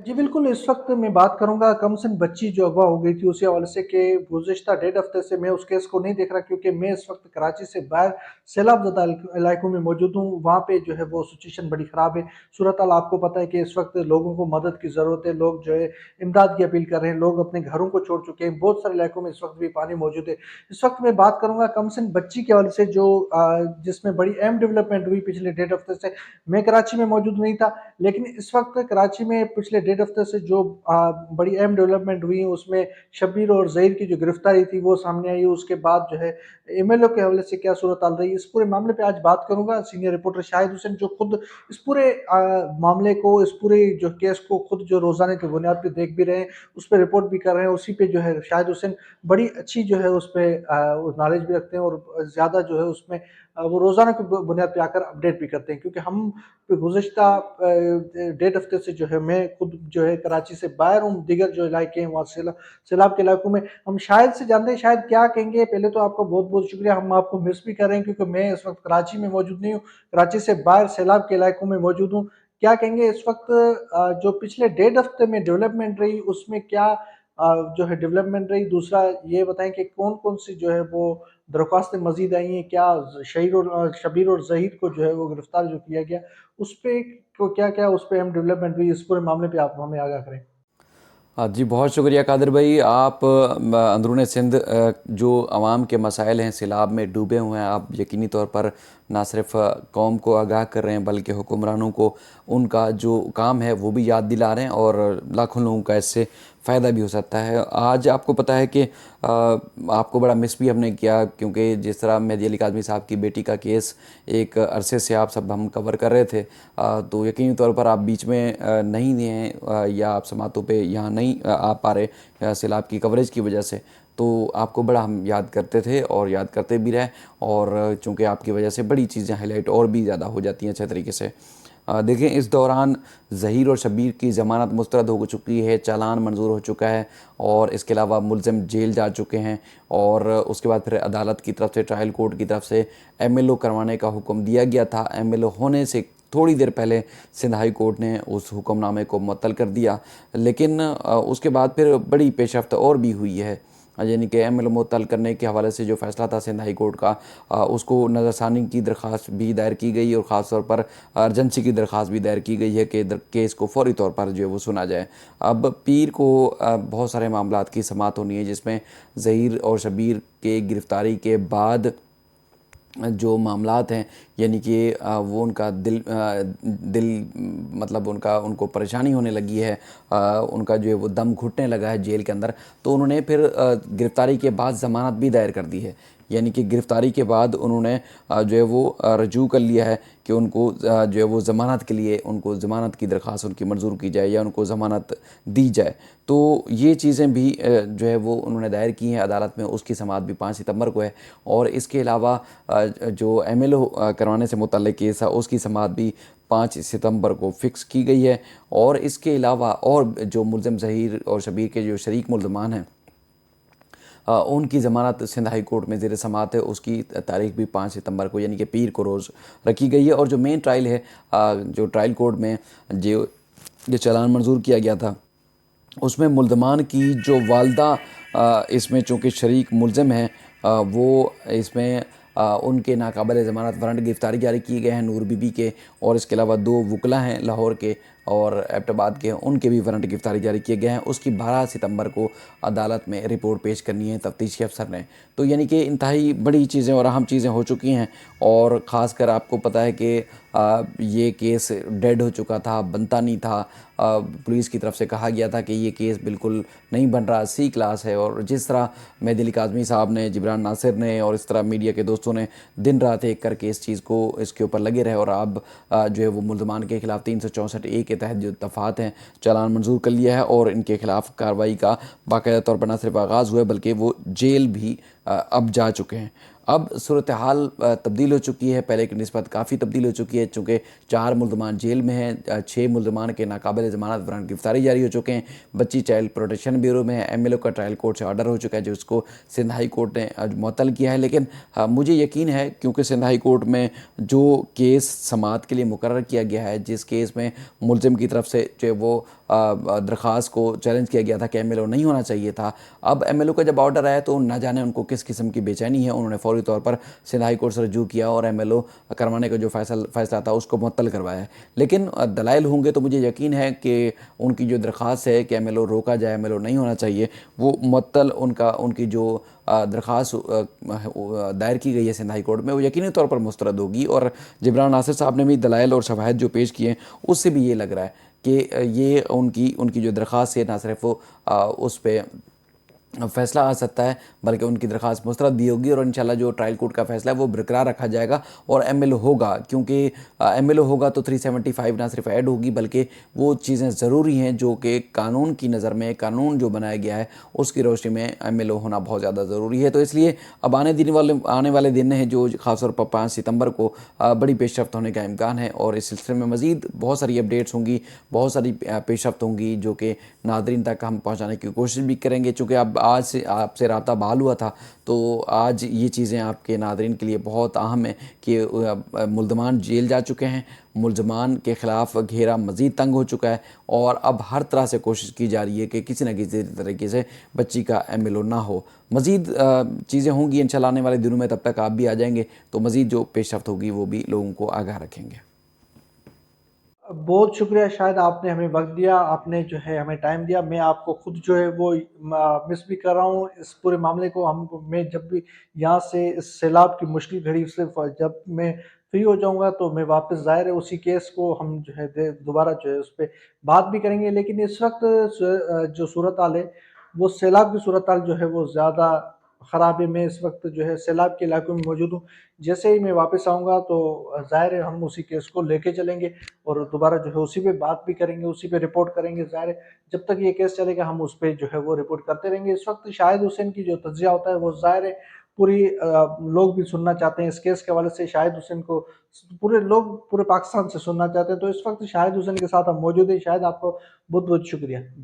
जी बिल्कुल, इस वक़्त मैं बात करूँगा कमसिन बच्ची जो अगवा हो गई थी उसी हवाले से कि गुज़िश्ता डेढ़ हफ़्ते से मैं उस केस को नहीं देख रहा क्योंकि मैं इस वक़्त कराची से बाहर सैलाब-ज़दा इलाकों में मौजूद हूँ। वहाँ पे जो है वो सिचुएशन बड़ी ख़राब है। सूरत-हाल आपको पता है कि इस वक़्त लोगों को मदद की ज़रूरत है, लोग जो है इमदाद की अपील कर रहे हैं, लोग अपने घरों को छोड़ चुके हैं, बहुत सारे इलाकों में इस वक़्त भी पानी मौजूद है। इस वक़्त मैं बात करूँगा कमसिन बच्ची के हवाले से जो जिसमें बड़ी अहम डेवलपमेंट हुई पिछले डेढ़ हफ़्ते से। मैं कराची में मौजूद नहीं था, लेकिन इस वक़्त कराची में पिछले डेढ़ हफ़्ते से जो बड़ी अहम डेवलपमेंट हुई उसमें शब्बीर और ज़हीर की जो गिरफ्तारी थी वो सामने आई। उसके बाद जो है एमएलओ के हवाले से क्या सूरत हाल रही, इस पूरे मामले पे आज बात करूँगा। सीनियर रिपोर्टर शाहिद हुसैन जो खुद इस पूरे मामले को, इस पूरे जो केस को खुद जो रोज़ाना की बुनियाद पे देख भी रहे हैं, उस पे रिपोर्ट भी कर रहे हैं। उसी पे जो है शाहिद हुसैन बड़ी अच्छी जो है उस पे नॉलेज भी रखते हैं और ज़्यादा जो है उसमें वो रोज़ाना की बुनियाद पे आकर अपडेट भी करते हैं क्योंकि हम गुज़िश्ता डेढ़ हफ़्ते से जो है मैं खुद जो है कराची से बाहर हूँ, दीगर जो इलाके हैं वहाँ सैलाब के इलाकों में। हम शाहिद से जानते हैं, शायद क्या कहेंगे? पहले तो आपका बहुत-बहुत शुक्रिया, हम आपको मिस भी कर रहे हैं क्योंकि मैं इस वक़्त कराची में मौजूद नहीं हूँ, कराची से बाहर सैलाब के इलाकों में मौजूद हूँ। क्या कहेंगे इस वक़्त जो पिछले डेढ़ हफ़्ते में डेवलपमेंट रही उसमें क्या जो है डेवलपमेंट रही? दूसरा ये बताएँ कि कौन-कौन सी जो है वो दरख्वास्तें मज़ीद आई हैं? क्या शबीर और ज़हीर को जो है वो गिरफ्तार जो किया गया, उस पे तो क्या-क्या उस पे अहम डेवलपमेंट हुई, इस पूरे मामले पे आप हमें आगाह करें? हाँ जी, बहुत शुक्रिया कादिर भाई। आप अंदरूनी सिंध जो अवाम के मसाइल हैं, सैलाब में डूबे हुए हैं, आप यकीनी तौर पर ना सिर्फ कौम को आगाह कर रहे हैं बल्कि हुक्मरानों को उनका जो काम है वो भी याद दिला रहे हैं और लाखों लोगों का इससे फ़ायदा भी हो सकता है। आज आपको पता है कि आपको बड़ा मिस भी हमने किया क्योंकि जिस तरह मेहदी अली काज़मी साहब की बेटी का केस एक अरसे से आप सब हम कवर कर रहे थे, तो यकीनी तौर पर आप बीच में नहीं हैं, या आप समातों पे यहाँ नहीं आ पा रहे सैलाब की कवरेज की वजह से। तो आपको बड़ा हम याद करते थे और याद करते भी रहे, और चूँकि आपकी वजह से बड़ी चीज़ें हाईलाइट और भी ज़्यादा हो जाती हैं अच्छे तरीके से। देखें, इस दौरान ज़हीर और शब्बीर की ज़मानत मुस्तरद हो चुकी है, चालान मंजूर हो चुका है और इसके अलावा मुलज़िम जेल जा चुके हैं, और उसके बाद फिर अदालत की तरफ से, ट्रायल कोर्ट की तरफ से एमएलओ करवाने का हुक्म दिया गया था। एमएलओ होने से थोड़ी देर पहले सिंध हाई कोर्ट ने उस हुक्मनामे को मुअत्तल कर दिया, लेकिन उसके बाद फिर बड़ी पेशरफ्त और भी हुई है। यानी कि एमएलओ मुअत्तल करने के हवाले से जो फ़ैसला था सिंध हाई कोर्ट का, उसको नज़रसानी की दरख्वास्त भी दायर की गई और ख़ास तौर पर अर्जेंसी की दरख्वास्त भी दायर की गई है कि केस को फ़ौरी तौर पर जो है वो सुना जाए। अब पीर को बहुत सारे मामलात की समाअत होनी है जिसमें ज़हीर और शब्बीर के गिरफ़्तारी के बाद जो मामलात हैं, यानी कि वो उनका दिल मतलब उनको परेशानी होने लगी है, उनका जो है वो दम घुटने लगा है जेल के अंदर, तो उन्होंने फिर गिरफ़्तारी के बाद ज़मानत भी दायर कर दी है। यानी कि गिरफ़्तारी के बाद उन्होंने जो है वो रजू कर लिया है कि उनको जो है वो ज़मानत के लिए उनको ज़मानत की दरख्वास्त उनकी मंजूर की जाए या उनको ज़मानत दी जाए। तो ये चीज़ें भी जो है वो उन्होंने दायर की हैं अदालत में, उसकी समाअत भी 5 सितंबर को है। और इसके अलावा जो एमएलओ करवाने से मुतल्लिक़ केस है उसकी समाअत भी 5 सितंबर को फ़िक्स की गई है। और इसके अलावा और जो मुलज़िम ज़हीर और शब्बीर के जो शरीक मुल्ज़मान हैं, उनकी ज़मानत सिंध हाई कोर्ट में ज़ेर समाअत है, उसकी तारीख भी 5 सितंबर को यानी कि पीर को रोज़ रखी गई है। और जो मेन ट्रायल है, जो ट्रायल कोर्ट में जो ये चालान मंजूर किया गया था, उसमें मुल्ज़मान की जो वालदा इसमें चूँकि शरीक मुलज़िम हैं, वो इसमें उनके नाकाबिल ज़मानत वारंट गिरफ़्तारी जारी किए गए हैं नूर बीबी के, और इसके अलावा 2 वकला हैं लाहौर के और एबटाबाद के, उनके भी वारंट गिरफ़्तारी जारी किए गए हैं। उसकी 12 सितंबर को अदालत में रिपोर्ट पेश करनी है तफ्तीशी अफसर ने। तो यानी कि इंतहाई बड़ी चीज़ें और अहम चीज़ें हो चुकी हैं, और ख़ासकर आपको पता है कि ये केस डेड हो चुका था, बनता नहीं था। पुलिस की तरफ से कहा गया था कि ये केस बिल्कुल नहीं बन रहा, सी क्लास है, और जिस तरह मेहदी अली काज़मी साहब ने, जिब्रान नासिर ने और इस तरह मीडिया के दोस्तों ने दिन रात एक करके इस चीज़ को, इसके ऊपर लगे रहे, और अब जो है वो मुल्ज़मान के ख़िलाफ़ 364 ए के तहत जो दफ़ात हैं चालान मंजूर कर लिया है, और इनके ख़िलाफ़ कार्रवाई का बाकायदा तौर पर न सिर्फ आगाज़ हुआ है बल्कि वो जेल भी अब जा चुके हैं। अब सूरत हाल तब्दील हो चुकी है, पहले की निस्बत काफ़ी तब्दील हो चुकी है, चूँकि 4 मुल्ज़मान जेल में हैं, 6 मुल्ज़मान के नाकाबिल ज़मानत वरन गिरफ़्तारी जारी हो चुके हैं। बच्ची चाइल्ड प्रोटेक्शन ब्यूरो में है। एमएलओ का ट्रायल कोर्ट से ऑर्डर हो चुका है, जो उसको सिंध हाई कोर्ट ने आज मुअत्तल किया है। लेकिन मुझे यकीन है, क्योंकि सिंध हाई कोर्ट में जो केस समाअत के लिए मुकर्रर किया गया है, जिस केस में मुलज़िम की तरफ से जो वो दरख्वास्त को चैलेंज किया गया था कि एमएलओ नहीं होना चाहिए था, अब एमएलओ का जब ऑर्डर आया तो ना जाने उनको किस किस्म की बेचैनी है, उन्होंने फौरी तौर पर सिंध हाई कोर्ट से रजू किया और एमएलओ करवाने का जो फैसला था उसको मुअत्तल करवाया है। लेकिन दलाइल होंगे तो मुझे यकीन है कि उनकी जो दरख्वास्त है कि एमएलओ रोका जाए, एमएलओ नहीं होना चाहिए, वो मुअत्तल उनकी जो दरख्वास्त दायर की गई है सिंध हाई कोर्ट में, वो यकीनी तौर पर मुस्तरद होगी। और जिब्रान नासिर साहब ने भी दलाइल और शवाहिद जो पेश किए हैं, उससे भी ये लग रहा है कि ये उनकी उनकी जो दरख्वास्त है, ना सिर्फ वो उस पर फ़ैसला आ सकता है, बल्कि उनकी दरख्वास्त मुस्तरद भी होगी और इंशाल्लाह जो ट्रायल कोर्ट का फ़ैसला है वो बरकरार रखा जाएगा और एमएलओ होगा। क्योंकि एमएलओ होगा तो 375 ना सिर्फ ऐड होगी, बल्कि वो चीज़ें ज़रूरी हैं जो कि कानून की नज़र में, कानून जो बनाया गया है उसकी रोशनी में एमएलओ होना बहुत ज़्यादा ज़रूरी है। तो इसलिए अब आने वाले दिन हैं जो ख़ासतौर पर 5 सितंबर को बड़ी पेशरफ्त होने का इम्कान है और इस सिलसिले में मज़ीद बहुत सारी अपडेट्स होंगी, बहुत सारी पेशरफ्त होंगी जो कि नाज़रीन तक हम पहुँचाने की कोशिश भी करेंगे। चूँकि अब आज से आपसे रब्ता बहाल हुआ था, तो आज ये चीज़ें आपके नाज़रीन के लिए बहुत अहम है कि मुल्ज़मान जेल जा चुके हैं, मुल्ज़मान के ख़िलाफ़ घेरा मज़ीद तंग हो चुका है और अब हर तरह से कोशिश की जा रही है कि किसी न किसी तरीके से बच्ची का एमएलओ ना हो। मज़ीद चीज़ें होंगी इंशाल्लाह आने वाले दिनों में, तब तक आप भी आ जाएंगे तो मज़ीद जो पेशरफ्त होगी वो भी लोगों को आगाह रखेंगे। बहुत शुक्रिया, शायद आपने हमें वक़्त दिया, आपने जो है हमें टाइम दिया। मैं आपको खुद जो है वो मिस भी कर रहा हूँ इस पूरे मामले को। मैं जब भी यहाँ से इस सैलाब की मुश्किल घड़ी से जब मैं फ्री हो जाऊँगा तो मैं वापस, ज़ाहिर है, उसी केस को हम जो है दोबारा जो है उस पे बात भी करेंगे। लेकिन इस वक़्त जो सूरत हाल है, वो सैलाब की सूरत हाल जो है वो ज़्यादा ख़राब है। मैं इस वक़्त जो है सैलाब के इलाके में मौजूद हूँ। जैसे ही मैं वापस आऊँगा तो ज़ाहिर है हम उसी केस को लेके चलेंगे और दोबारा जो है उसी पे बात भी करेंगे, उसी पे रिपोर्ट करेंगे। ज़ाहिर है जब तक ये केस चलेगा हम उस पे जो है वो रिपोर्ट करते रहेंगे। इस वक़्त शाहिद हुसैन की जो तज़किया होता है वो ज़ाहिर है पूरी लोग भी सुनना चाहते हैं। इस केस के हवाले से शाहिद हुसैन को पूरे लोग पूरे पाकिस्तान से सुनना चाहते हैं। तो इस वक़्त शाहिद हुसैन के साथ हम मौजूद हैं। शाहिद, आपको बहुत-बहुत शुक्रिया। जी।